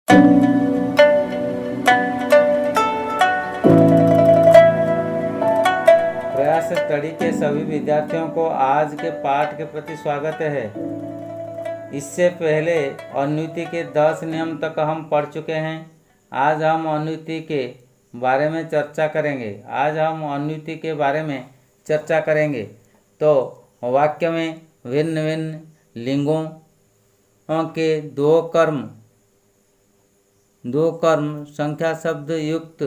प्रयास स्टडी के सभी विद्यार्थियों को आज के पाठ के प्रति स्वागत है। इससे पहले अनुति के 10 नियम तक हम पढ़ चुके हैं। आज हम अनुति के बारे में चर्चा करेंगे। तो वाक्य में भिन्न भिन्न लिंगों के दो कर्म संख्या शब्द युक्त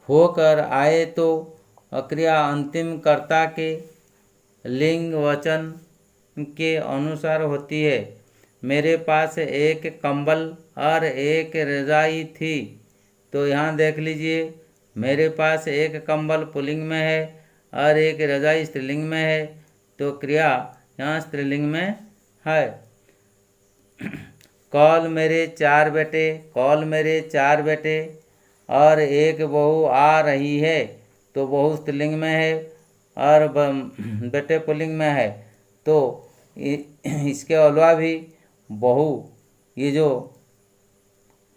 होकर आए तो क्रिया अंतिम कर्ता के लिंग वचन के अनुसार होती है। मेरे पास एक कंबल और एक रजाई थी। तो यहाँ देख लीजिए, मेरे पास एक कंबल पुल्लिंग में है और एक रजाई स्त्रीलिंग में है। तो क्रिया यहाँ स्त्रीलिंग में है। कल मेरे 4 बेटे और एक बहू आ रही है। तो बहू स्त्रीलिंग में है और बेटे पुल्लिंग में है। तो इसके अलावा भी बहू ये जो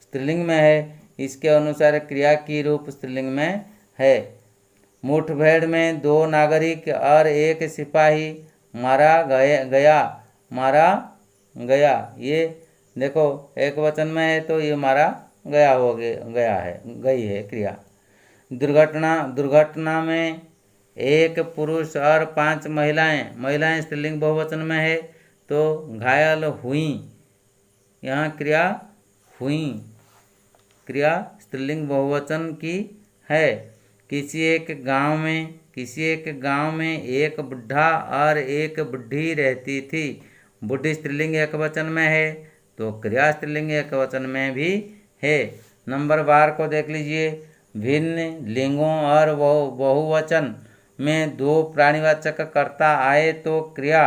स्त्रीलिंग में है, इसके अनुसार क्रिया की रूप स्त्रीलिंग में है। मुठभेड़ में 2 नागरिक और एक सिपाही मारा गया। ये देखो एक वचन में है, तो ये मारा गई है क्रिया। दुर्घटना में एक पुरुष और 5 महिलाएं स्त्रीलिंग बहुवचन में है। तो घायल हुई, यहाँ क्रिया हुई क्रिया स्त्रीलिंग बहुवचन की है। किसी एक गांव में एक बुढ़ा और एक बुढ़ी रहती थी। बुढ़ी स्त्रीलिंग एक वचन में है, तो क्रिया स्त्रीलिंग एक वचन में भी है। नंबर 12 को देख लीजिए। भिन्न लिंगों और बहुवचन में 2 प्राणीवाचक कर्ता आए तो क्रिया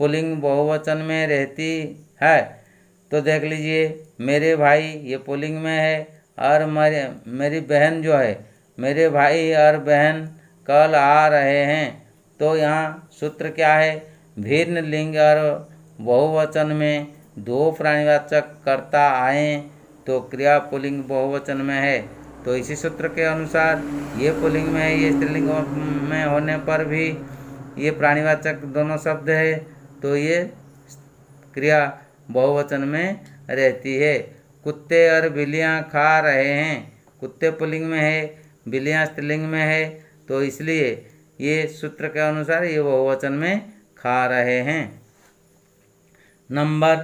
पुल्लिंग बहुवचन में रहती है। तो देख लीजिए, मेरे भाई ये पुल्लिंग में है और मेरी बहन जो है, मेरे भाई और बहन कल आ रहे हैं। तो यहाँ सूत्र क्या है? भिन्न लिंग और बहुवचन में 2 प्राणीवाचक कर्ता आए तो क्रिया पुल्लिंग बहुवचन में है। तो इसी सूत्र के अनुसार ये पुल्लिंग में है, ये स्त्रीलिंग में होने पर भी ये प्राणीवाचक दोनों शब्द है, तो ये क्रिया बहुवचन में रहती है। कुत्ते और बिल्लियाँ खा रहे हैं। कुत्ते पुल्लिंग में है, बिल्लियाँ स्त्रीलिंग में है, तो इसलिए ये सूत्र के अनुसार ये बहुवचन में खा रहे हैं। नंबर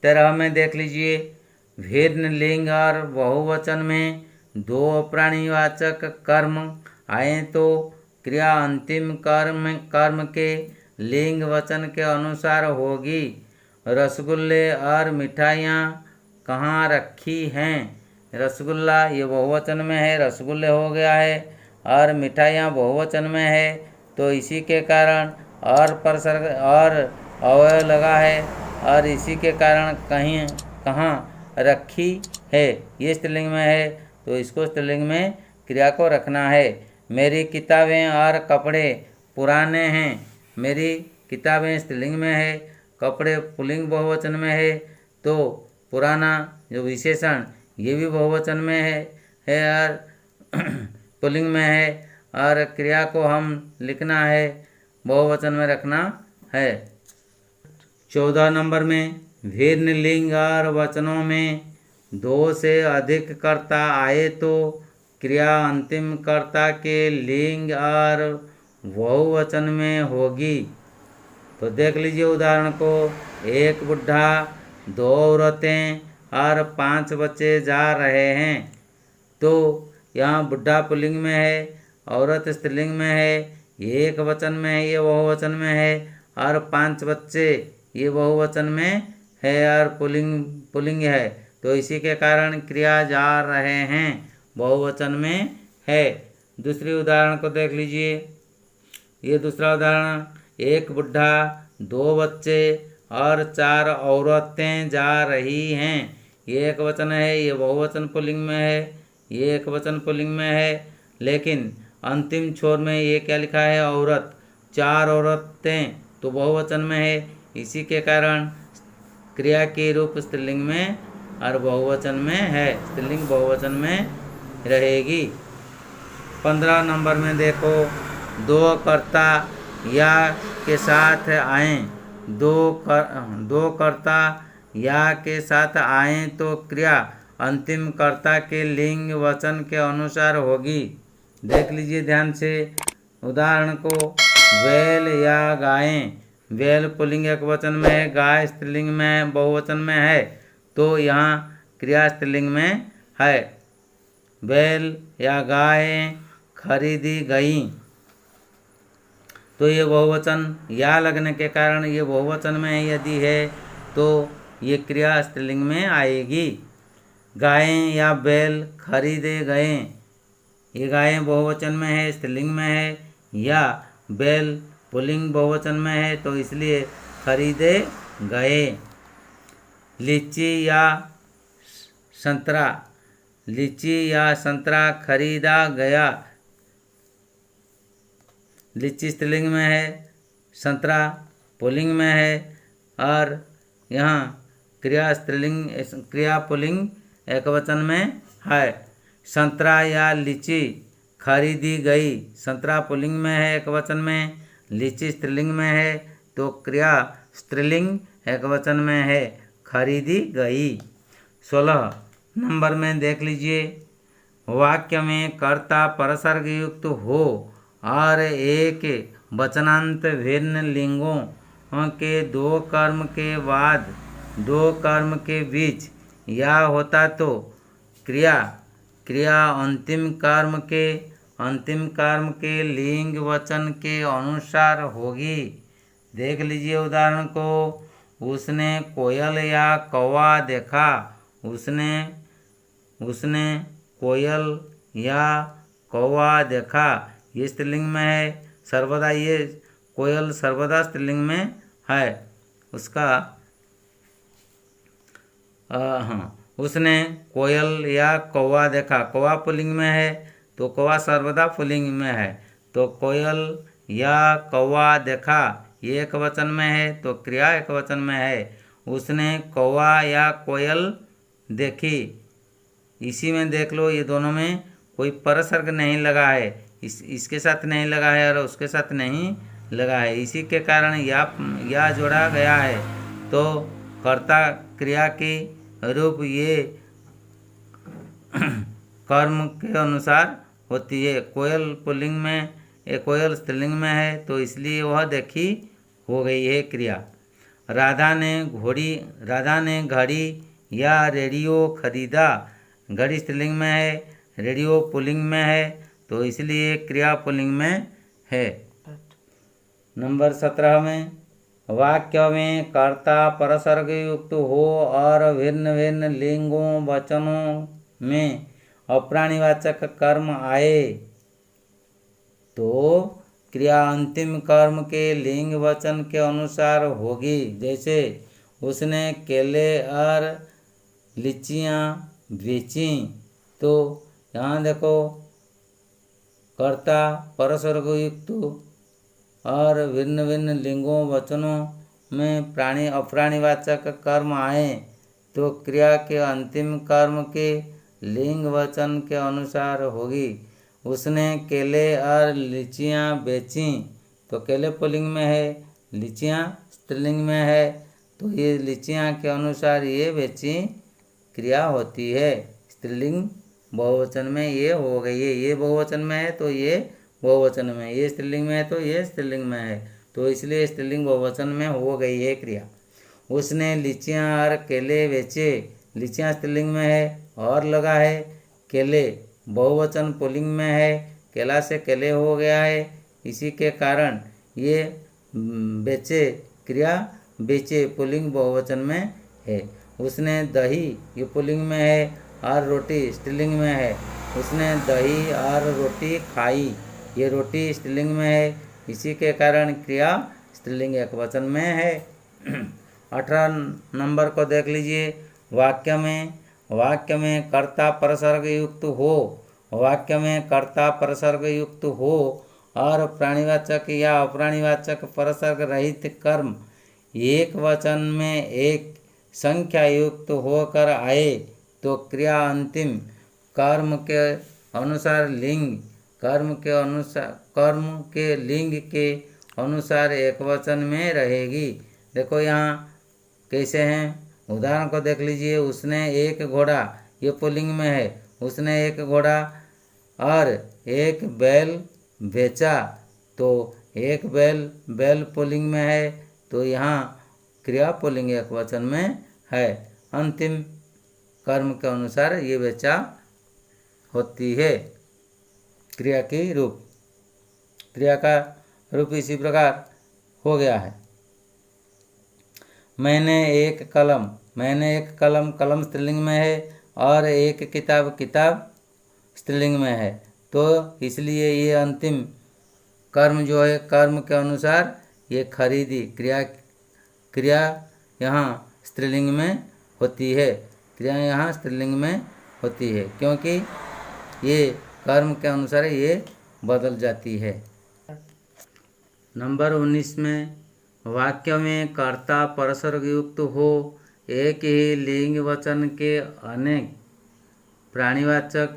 13 में देख लीजिए। भिन्न लिंग और बहुवचन में 2 प्राणीवाचक कर्म आए तो क्रिया अंतिम कर्म के लिंग वचन के अनुसार होगी। रसगुल्ले और मिठाइयाँ कहाँ रखी हैं? रसगुल्ला ये बहुवचन में है, रसगुल्ले हो गया है, और मिठाइयाँ बहुवचन में है, तो इसी के कारण और परसर्ग और अवयव लगा है, और इसी के कारण कहाँ रखी है ये स्त्रीलिंग में है, तो इसको स्त्रीलिंग में क्रिया को रखना है। मेरी किताबें और कपड़े पुराने हैं। मेरी किताबें स्त्रीलिंग में है, कपड़े पुल्लिंग बहुवचन में है, तो पुराना जो विशेषण ये भी बहुवचन में है और पुल्लिंग में है, और क्रिया को हम लिखना है, बहुवचन में रखना है। 14 नंबर में भिन्न लिंग और वचनों में 2 से अधिक कर्ता आए तो क्रिया अंतिम कर्ता के लिंग और बहुवचन में होगी। तो देख लीजिए उदाहरण को। एक बुढ़ा, 2 औरतें और 5 बच्चे जा रहे हैं। तो यहाँ बुढ़ा पुल्लिंग में है, औरत स्त्रीलिंग में है, ये एक वचन में है, ये बहुवचन में है, और 5 बच्चे ये बहुवचन में है और पुल्लिंग है, तो इसी के कारण क्रिया जा रहे हैं बहुवचन में है। दूसरी उदाहरण को देख लीजिए। ये दूसरा उदाहरण, एक बुढ़ा, 2 बच्चे और 4 औरतें जा रही हैं। ये एक वचन है, ये बहुवचन पुल्लिंग में है, ये एक वचन पुल्लिंग में है, लेकिन अंतिम छोर में ये क्या लिखा है? औरत। 4 औरतें तो बहुवचन में है, इसी के कारण क्रिया के रूप स्त्रीलिंग में और बहुवचन में है, स्त्रीलिंग बहुवचन में रहेगी। 15 नंबर में देखो, दो कर्ता या के साथ आएँ, दो कर्ता या के साथ आएँ तो क्रिया अंतिम कर्ता के लिंग वचन के अनुसार होगी। देख लीजिए ध्यान से उदाहरण को। बैल या गायें, बैल पुल्लिंग एक वचन में है, गाय स्त्रीलिंग में बहुवचन में है, तो यहाँ क्रिया स्त्रीलिंग में है। बैल या गायें खरीदी गई, तो ये बहुवचन या लगने के कारण ये बहुवचन में यदि है तो ये क्रिया स्त्रीलिंग में आएगी। गायें या बैल खरीदे गए, ये गायें बहुवचन में है, स्त्रीलिंग में है, या बैल पुल्लिंग बहुवचन में है, तो इसलिए खरीदे गए। लीची या संतरा, लीची या संतरा खरीदा गया, लीची स्त्रीलिंग में है, संतरा पुल्लिंग में है, और यहाँ क्रिया पुल्लिंग एक वचन में है। संतरा या लीची खरीदी गई, संतरा पुल्लिंग में है एक वचन में, लीची स्त्रीलिंग में है, तो क्रिया स्त्रीलिंग एक वचन में है, खरीदी गई। 16 नंबर में देख लीजिए, वाक्य में कर्ता परसर्ग युक्त हो और एक वचनांत भिन्न लिंगों के दो कर्म के बाद दो कर्म के बीच या होता तो क्रिया अंतिम कर्म के लिंग वचन के अनुसार होगी। देख लीजिए उदाहरण को। उसने कोयल या कौवा देखा, उसने कोयल या कौवा देखा, ये स्त्रीलिंग में है, सर्वदा ये कोयल सर्वदा स्त्रीलिंग में है। उसका उसने कोयल या कौवा देखा, कौवा पुल्लिंग में है तो कौवा सर्वदा पुल्लिंग में है, तो कोयल या कौवा देखा ये एक वचन में है, तो क्रिया एक वचन में है। उसने कौवा या कोयल देखी, इसी में देख लो ये दोनों में कोई परसर्ग नहीं लगा है, इसके साथ नहीं लगा है और उसके साथ नहीं लगा है, इसी के कारण या जोड़ा गया है, तो कर्ता क्रिया की रूप ये कर्म के अनुसार होती है। कोयल पुल्लिंग में, कोयल स्त्रीलिंग में है, तो इसलिए वह देखी हो गई है क्रिया। राधा ने घड़ी या रेडियो खरीदा, घड़ी स्त्रीलिंग में है, रेडियो पुल्लिंग में है, तो इसलिए क्रिया पुल्लिंग में है। नंबर 17 में, वाक्य में कर्ता परसर्ग युक्त हो और भिन्न भिन्न लिंगों वचनों में अप्राणीवाचक कर्म आए तो क्रिया अंतिम कर्म के लिंग वचन के अनुसार होगी। जैसे उसने केले और लीचियाँ बेची, तो यहाँ देखो कर्ता परसर्ग युक्त और भिन्न भिन्न लिंगों वचनों में अप्राणीवाचक कर्म आए तो क्रिया के अंतिम कर्म के लिंग वचन के अनुसार होगी। उसने केले और लीचियाँ बेची, तो केले पुल्लिंग में है, लीचियाँ स्त्रीलिंग में है, तो ये लीचियाँ के अनुसार ये बेची क्रिया होती है। स्त्रीलिंग बहुवचन में ये हो गई है, ये बहुवचन में है तो ये बहुवचन में, ये स्त्रीलिंग में है तो ये स्त्रीलिंग में है, तो इसलिए स्त्रीलिंग बहुवचन में हो गई है क्रिया। उसने लीचियाँ और केले बेचे, लीचियाँ स्त्रीलिंग में है और लगा है, केले बहुवचन पुल्लिंग में है, केला से केले हो गया है, इसी के कारण ये बेचे क्रिया बेचे पुल्लिंग बहुवचन में है। उसने दही ये पुल्लिंग में है और रोटी स्त्रीलिंग में है, उसने दही और रोटी खाई, ये रोटी स्त्रीलिंग में है, इसी के कारण क्रिया स्त्रीलिंग एक वचन में है। 18 नंबर को देख लीजिए। वाक्य में कर्ता परसर्ग युक्त हो, वाक्य में कर्ता परसर्ग युक्त हो और प्राणीवाचक या अप्राणीवाचक परसर्ग रहित कर्म एक वचन में एक संख्या युक्त होकर आए तो क्रिया अंतिम कर्म के अनुसार लिंग कर्म के लिंग के अनुसार एकवचन में रहेगी। देखो यहाँ कैसे हैं, उदाहरण को देख लीजिए। उसने एक घोड़ा, ये पुल्लिंग में है, उसने एक घोड़ा और एक बैल बेचा, तो एक बैल पुल्लिंग में है, तो यहाँ क्रिया पुल्लिंग एकवचन में है। अंतिम कर्म के अनुसार ये बेचा होती है। क्रिया की रूप, क्रिया का रूप इसी प्रकार हो गया है। मैंने एक कलम, कलम स्त्रीलिंग में है और एक किताब स्त्रीलिंग में है, तो इसलिए ये अंतिम कर्म जो है, कर्म के अनुसार ये खरीदी क्रिया यहाँ स्त्रीलिंग में होती है। क्रिया यहाँ स्त्रीलिंग में होती है क्योंकि ये कर्म के अनुसार ये बदल जाती है। नंबर 19 में वाक्य में कर्ता परसर्ग युक्त हो, एक ही लिंग वचन के अनेक प्राणीवाचक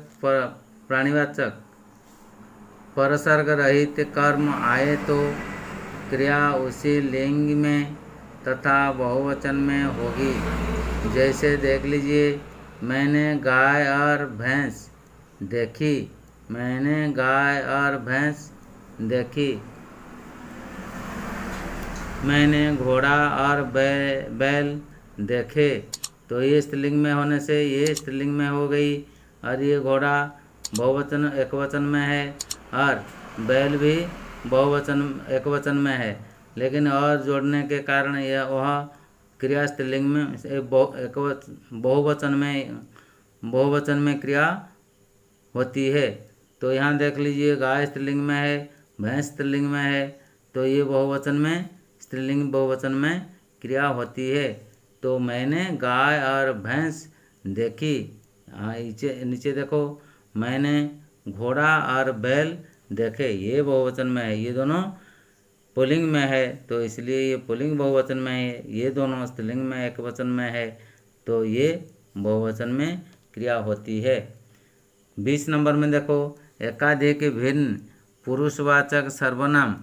परसर्ग रहित कर्म आए तो क्रिया उसी लिंग में तथा बहुवचन में होगी। जैसे देख लीजिए, मैंने गाय और भैंस देखी, मैंने गाय और भैंस देखी। मैंने घोड़ा और बैल देखे, तो ये स्त्रीलिंग में होने से ये स्त्रीलिंग में हो गई, और ये घोड़ा बहुवचन एकवचन में है और बैल भी बहुवचन एकवचन में है, लेकिन और जोड़ने के कारण यह वह क्रिया स्त्रीलिंग में बहुवचन में क्रिया होती है। तो यहाँ देख लीजिए, गाय स्त्रीलिंग में है, भैंस स्त्रीलिंग में है, तो ये बहुवचन में स्त्रीलिंग बहुवचन में क्रिया होती है। तो मैंने गाय और भैंस देखी। नीचे देखो, मैंने घोड़ा और बैल देखे, ये बहुवचन में है, ये दोनों पुल्लिंग में है, तो इसलिए ये पुल्लिंग बहुवचन में है। ये दोनों स्त्रीलिंग में एकवचन में है, तो ये बहुवचन में क्रिया होती है। 20 नंबर में देखो, एकाधिक भिन्न पुरुषवाचक सर्वनाम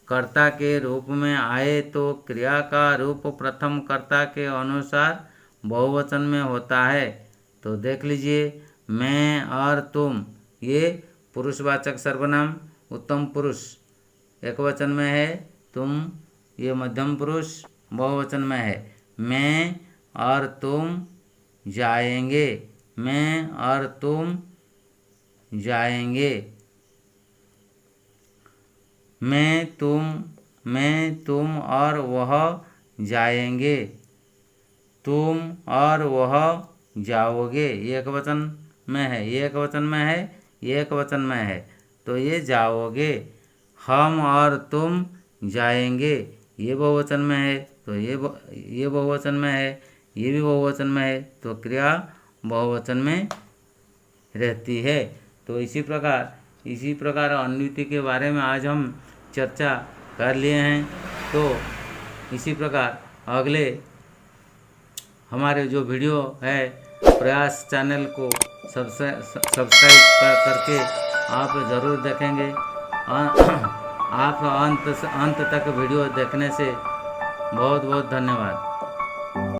कर्ता के रूप में आए तो क्रिया का रूप प्रथम कर्ता के अनुसार बहुवचन में होता है। तो देख लीजिए, मैं और तुम, ये पुरुषवाचक सर्वनाम उत्तम पुरुष एकवचन में है, तुम ये मध्यम पुरुष बहुवचन में है। मैं और तुम जाएंगे, मैं और तुम जाएंगे। मैं तुम और वह जाएंगे, तुम और वह जाओगे, ये एकवचन में है, ये एकवचन में है, ये एकवचन में है, तो ये जाओगे। हम और तुम जाएंगे, ये बहुवचन में है, तो ये बहुवचन में है, ये भी बहुवचन में है, तो क्रिया बहुवचन में रहती है। तो इसी प्रकार अन्विति के बारे में आज हम चर्चा कर लिए हैं। तो इसी प्रकार अगले हमारे जो वीडियो है, प्रयास चैनल को सब्सक्राइब करके आप ज़रूर देखेंगे। आप अंत तक वीडियो देखने से बहुत बहुत धन्यवाद।